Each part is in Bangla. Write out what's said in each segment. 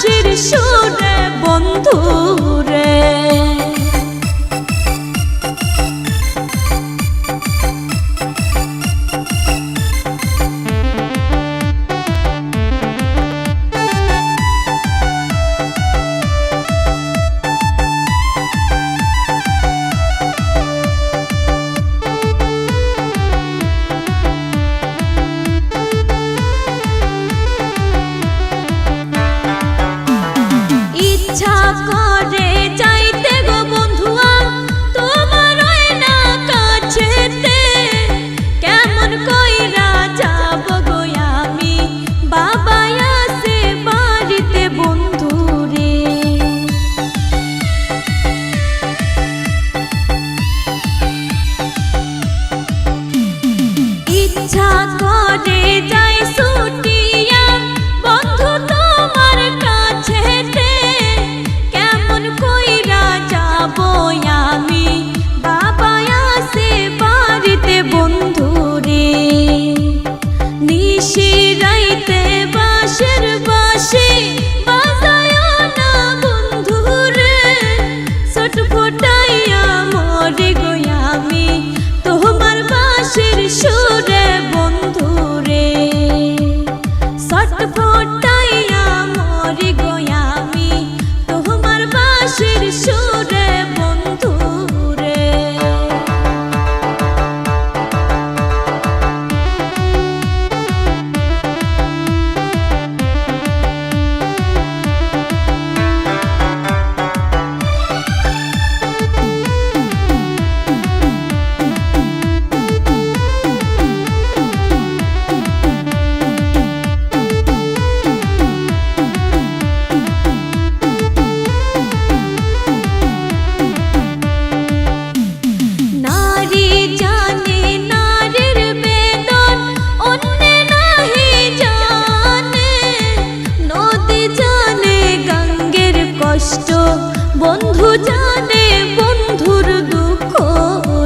বাঁশির সুরে বন্ধুরে। ইচ্ছা করে যাইতে গো বন্ধুয়া তোমার ওই না কাছেতে, কেমন কইরা যাব গো আমি বাবা আছে বাড়িতে বন্ধুরে। ইচ্ছা করে যাই ছুটিয়া বন্ধু তোমার কাছেতে, কেমন কইরা যাব আমি বাবা আছে বাড়িতে বন্ধুরে। নিশি রাইতে বাঁশের বাঁশি বাজায় না বন্ধুরে, ছোট ফোটাইয়া মরে গো আমি তোমার বাঁশির সুরে বন্ধুরে। ছোট ফোটাইয়া মরে গো আমি তোমার বাঁশির সুরে বন্ধুরে। নারী জানে নারীর বেদন অন্যে নাহি জানে, নদী জানে গঙ্গের কষ্ট বন্ধু জানে বন্ধুর দুঃখ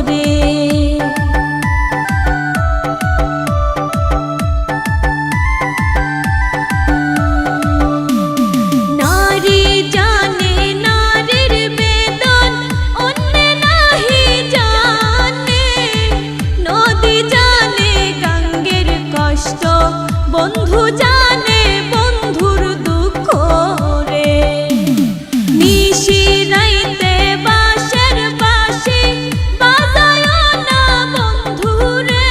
রে। নারী জানে নারীর বেদন অন্যে নাহি জানে, নদী জানে গঙ্গের কষ্ট বন্ধু জানে বন্ধুর দুঃখ রে। নিশি রাইতে বাঁশের বাঁশি বাজায় না বন্ধুরে,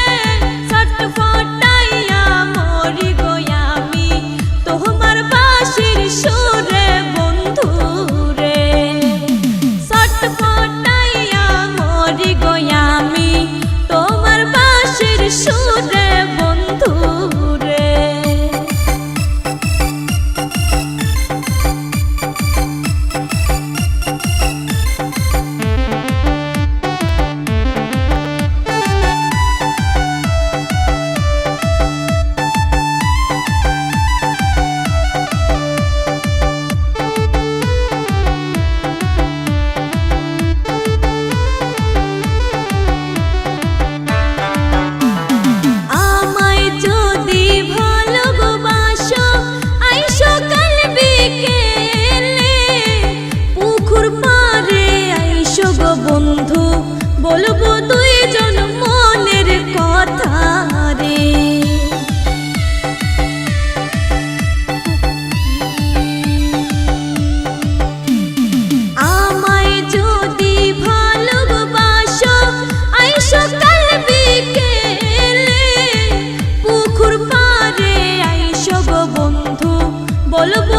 ছটফটাইয়া মরি গো আমি তোমার বাঁশির সুরে বন্ধুরে। ছটফটাইয়া মরি গো আমি তোমার বাঁশির সুরে বন্ধুরে। আমায় যদি ভালোবাসো আইসো কাল বিকেলে, পুকুর পাড়ে আইসো গো বন্ধু বলবো দুইজন মনের কথা রে। আমায় যদি ভালোবাসো আইসো কাল বিকেলে, পুকুর পাড়ে আইসো গো বন্ধু বলবো